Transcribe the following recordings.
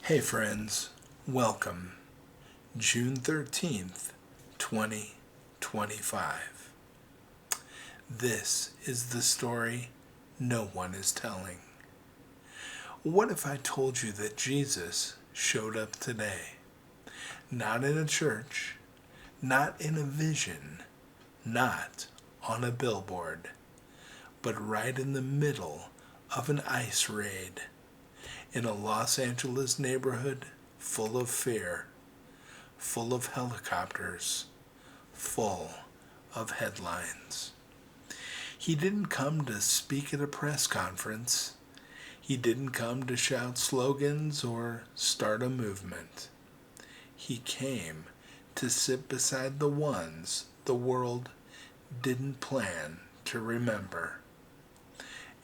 Hey friends, welcome. June 13th, 2025. This is the story no one is telling. What if I told you that Jesus showed up today? Not in a church, not in a vision, not on a billboard, but right in the middle of an ICE raid in a Los Angeles neighborhood full of fear, full of helicopters, full of headlines. He didn't come to speak at a press conference. He didn't come to shout slogans or start a movement. He came to sit beside the ones the world didn't plan to remember.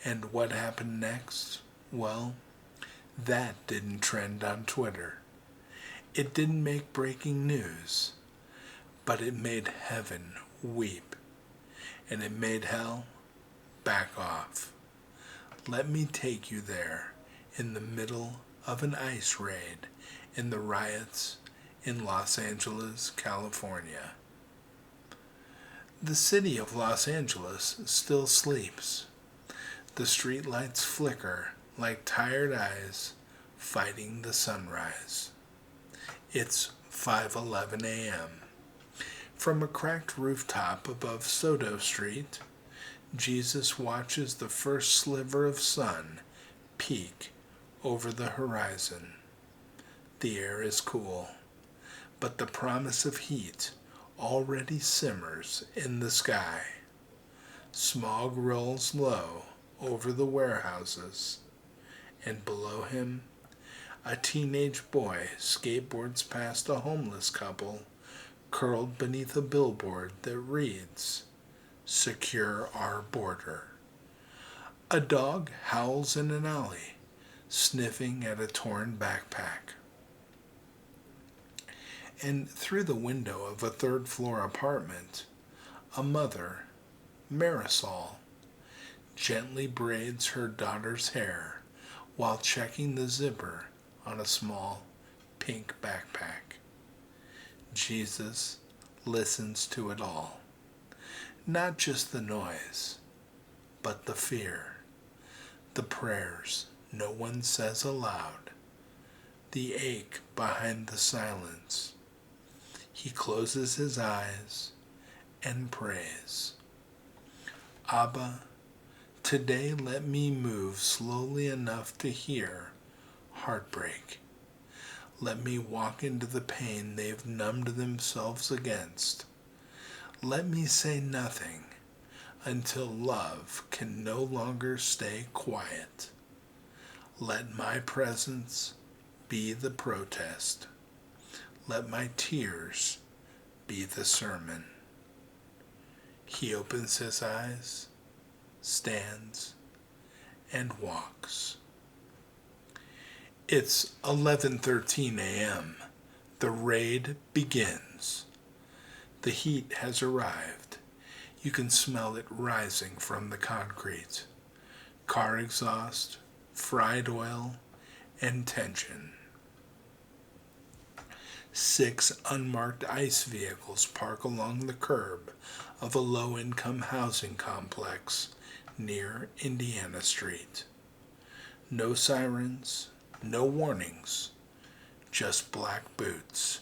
And what happened next? Well, that didn't trend on Twitter. It didn't make breaking news, but it made heaven weep, and it made hell back off. Let me take you there in the middle of an ICE raid in the riots in Los Angeles, California. The city of Los Angeles still sleeps. The streetlights flicker like tired eyes fighting the sunrise. It's 5:11 a.m. From a cracked rooftop above Soto Street, Jesus watches the first sliver of sun peek over the horizon. The air is cool, but the promise of heat already simmers in the sky. Smog rolls low over the warehouses, and below him, a teenage boy skateboards past a homeless couple curled beneath a billboard that reads, "Secure our border." A dog howls in an alley, sniffing at a torn backpack. And through the window of a third-floor apartment, a mother, Marisol, gently braids her daughter's hair while checking the zipper on a small pink backpack. Jesus listens to it all. Not just the noise, but the fear, the prayers no one says aloud, the ache behind the silence. He closes his eyes and prays. Abba, today let me move slowly enough to hear heartbreak. Let me walk into the pain they've numbed themselves against. Let me say nothing until love can no longer stay quiet. Let my presence be the protest. Let my tears be the sermon. He opens his eyes, stands, and walks. It's 11:13 a.m. The raid begins. The heat has arrived. You can smell it rising from the concrete. Car exhaust, fried oil, and tension. 6 unmarked ICE vehicles park along the curb of a low-income housing complex near Indiana Street. No sirens, no warnings, just black boots,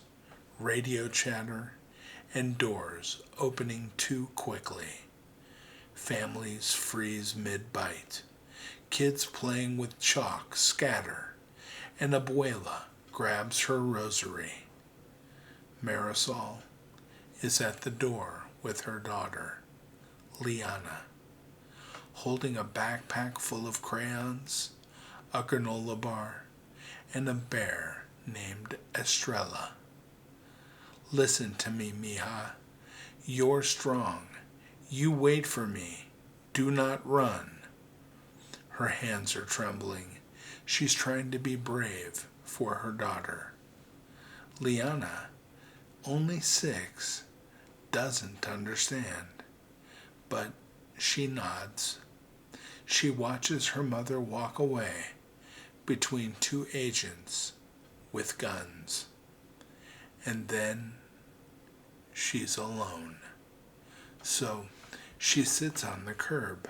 radio chatter, and doors opening too quickly. Families freeze mid-bite. Kids playing with chalk scatter, and Abuela grabs her rosary. Marisol is at the door with her daughter, Liana, holding a backpack full of crayons, a granola bar, and a bear named Estrella. Listen to me, mija. You're strong. You wait for me. Do not run. Her hands are trembling. She's trying to be brave for her daughter. Liana, only 6, doesn't understand, but she nods. She watches her mother walk away between 2 agents with guns. And then she's alone. So she sits on the curb.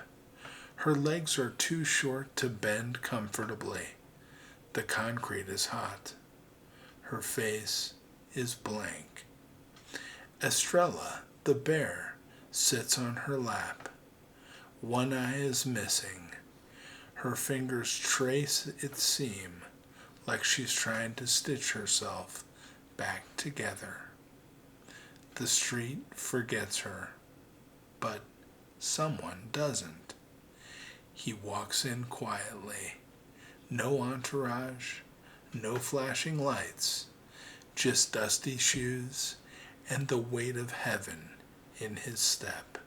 Her legs are too short to bend comfortably. The concrete is hot. Her face is blank. Estrella, the bear, sits on her lap. One eye is missing. Her fingers trace its seam like she's trying to stitch herself back together. The street forgets her, but someone doesn't. He walks in quietly. No entourage, no flashing lights, just dusty shoes and the weight of heaven in his step.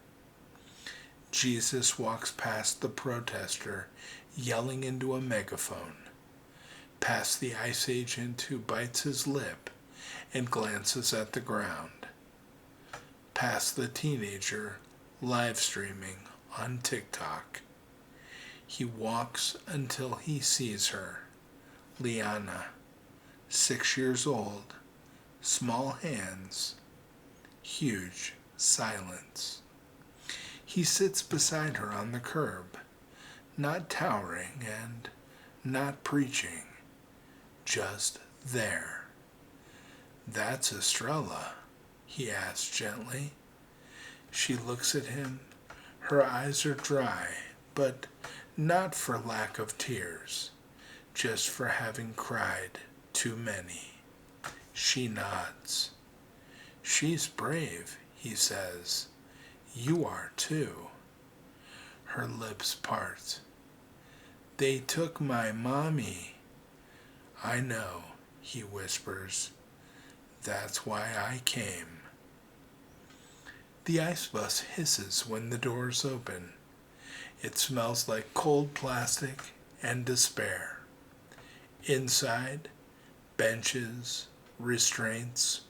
Jesus walks past the protester, yelling into a megaphone, past the ICE agent who bites his lip and glances at the ground, past the teenager live streaming on TikTok. He walks until he sees her, Liana, 6 years old, small hands, huge silence. He sits beside her on the curb, not towering and not preaching, just there. "That's Estrella?" he asks gently. She looks at him. Her eyes are dry, but not for lack of tears, just for having cried too many. She nods. "She's brave," he says. "You are too." Her lips part. "They took my mommy." "I know," he whispers. "That's why I came." The ice bus hisses when the doors open. It smells like cold plastic and despair. Inside, benches, restraints,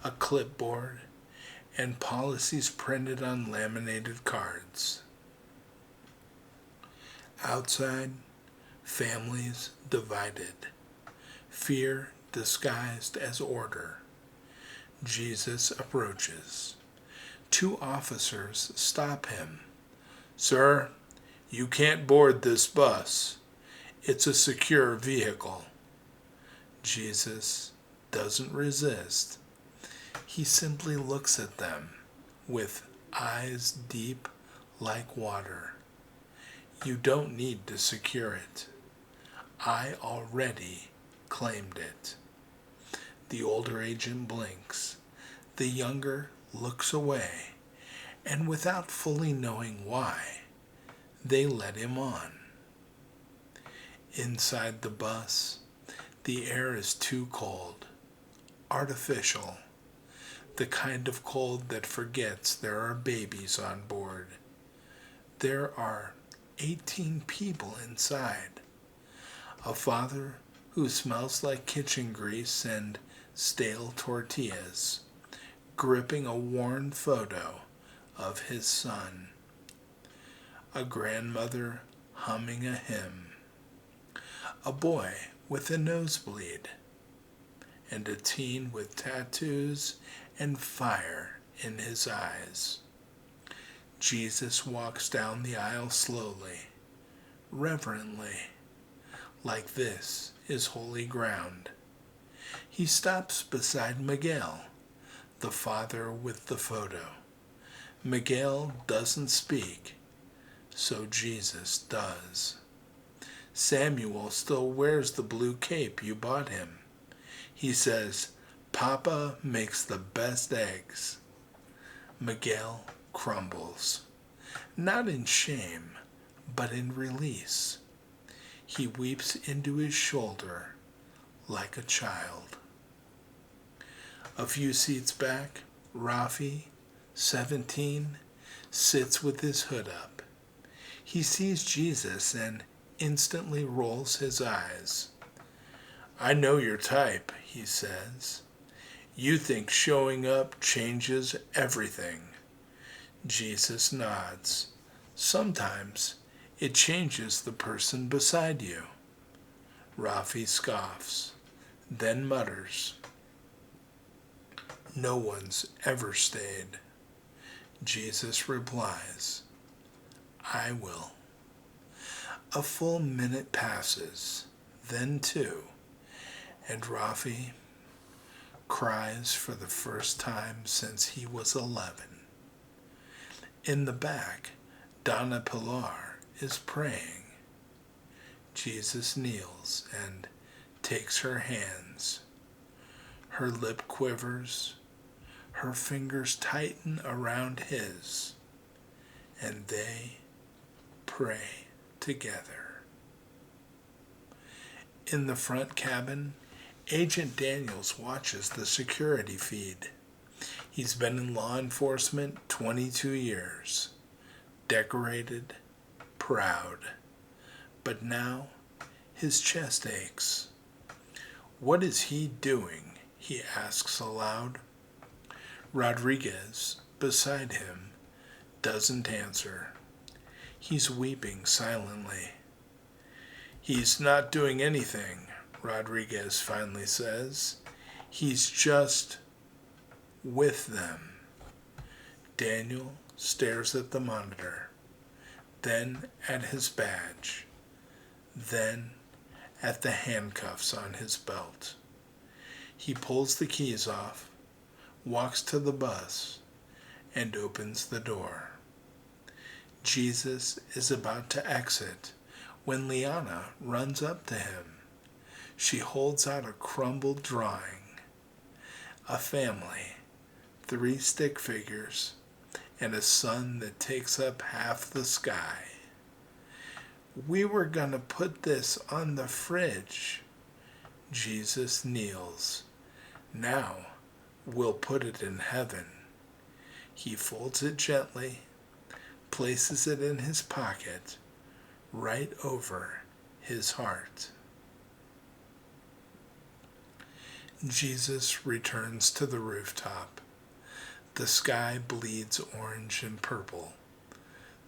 a clipboard, and policies printed on laminated cards. Outside, families divided, fear disguised as order. Jesus approaches. 2 officers stop him. "Sir, you can't board this bus. It's a secure vehicle." Jesus doesn't resist. He simply looks at them with eyes deep like water. "You don't need to secure it. I already claimed it." The older agent blinks. The younger looks away, and without fully knowing why, they let him on. Inside the bus, the air is too cold, artificial, the kind of cold that forgets there are babies on board. There are 18 people inside. A father who smells like kitchen grease and stale tortillas, gripping a worn photo of his son. A grandmother humming a hymn. A boy with a nosebleed. And a teen with tattoos and fire in his eyes. Jesus walks down the aisle slowly, reverently, like this is holy ground. He stops beside Miguel, the father with the photo. Miguel doesn't speak, so Jesus does. "Samuel still wears the blue cape you bought him. He says, 'Papa makes the best eggs.'" Miguel crumbles, not in shame, but in release. He weeps into his shoulder like a child. A few seats back, Rafi, 17, sits with his hood up. He sees Jesus and instantly rolls his eyes. "I know your type," he says. "You think showing up changes everything." Jesus nods. "Sometimes it changes the person beside you." Rafi scoffs. then mutters, "No one's ever stayed." Jesus replies, "I will." A full minute passes, then two, and Rafi cries for the first time since he was 11. In the back, Donna Pilar is praying. Jesus kneels and takes her hands. Her lip quivers, her fingers tighten around his, and they pray together. In the front cabin, Agent Daniels watches the security feed. He's been in law enforcement 22 years, decorated, proud, but now his chest aches. What is he doing? He asks aloud. Rodriguez, beside him, doesn't answer. He's weeping silently. "He's not doing anything," Rodriguez finally says. "He's just with them." Daniel stares at the monitor, then at his badge, then at the handcuffs on his belt. He pulls the keys off, walks to the bus, and opens the door. Jesus is about to exit when Liana runs up to him. She holds out a crumbled drawing. A family, 3 stick figures, and a sun that takes up half the sky. "We were gonna put this on the fridge." Jesus kneels. "Now we'll put it in heaven." He folds it gently, places it in his pocket, right over his heart. Jesus returns to the rooftop. The sky bleeds orange and purple.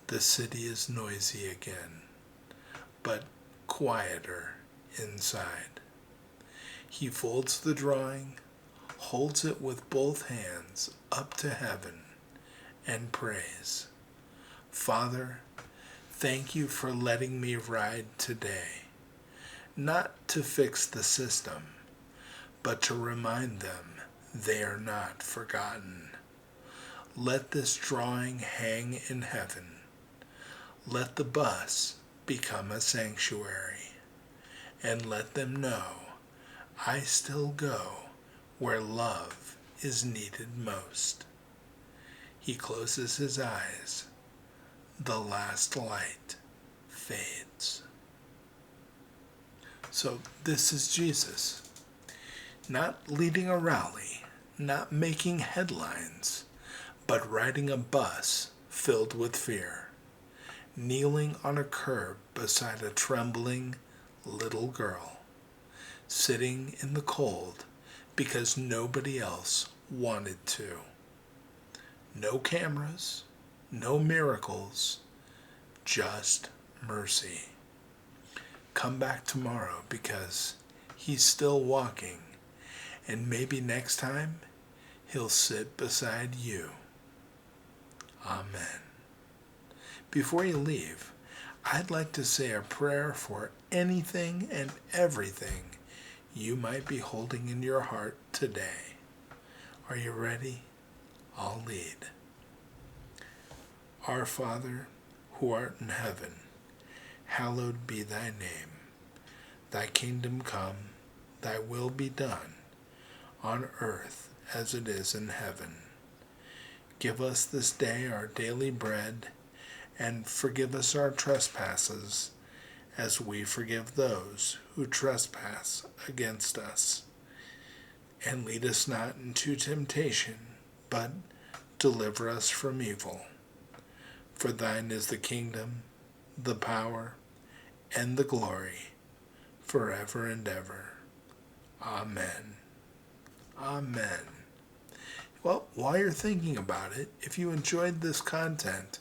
The city is noisy again, but quieter inside. He folds the drawing, holds it with both hands up to heaven, and prays, "Father, thank you for letting me ride today, not to fix the system, but to remind them they are not forgotten. Let this drawing hang in heaven. Let the bus become a sanctuary, and let them know I still go where love is needed most." He closes his eyes. The last light fades. So this is Jesus, not leading a rally, not making headlines, but riding a bus filled with fear, kneeling on a curb beside a trembling little girl, sitting in the cold because nobody else wanted to. No cameras, no miracles, just mercy. Come back tomorrow because he's still walking, and maybe next time he'll sit beside you. Amen. Before you leave, I'd like to say a prayer for anything and everything you might be holding in your heart today. Are you ready? I'll lead. Our Father, who art in heaven, hallowed be thy name. Thy kingdom come, thy will be done, on earth as it is in heaven. Give us this day our daily bread, and forgive us our trespasses, as we forgive those who trespass against us. And lead us not into temptation, but deliver us from evil. For thine is the kingdom, the power, and the glory, forever and ever. Amen. Amen. Well, while you're thinking about it, if you enjoyed this content,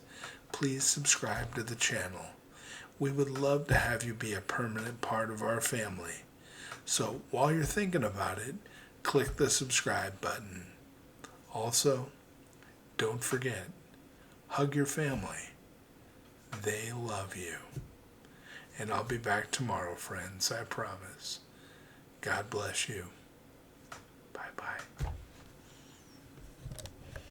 please subscribe to the channel. We would love to have you be a permanent part of our family. So while you're thinking about it, click the subscribe button. Also, don't forget, hug your family. They love you. And I'll be back tomorrow, friends, I promise. God bless you.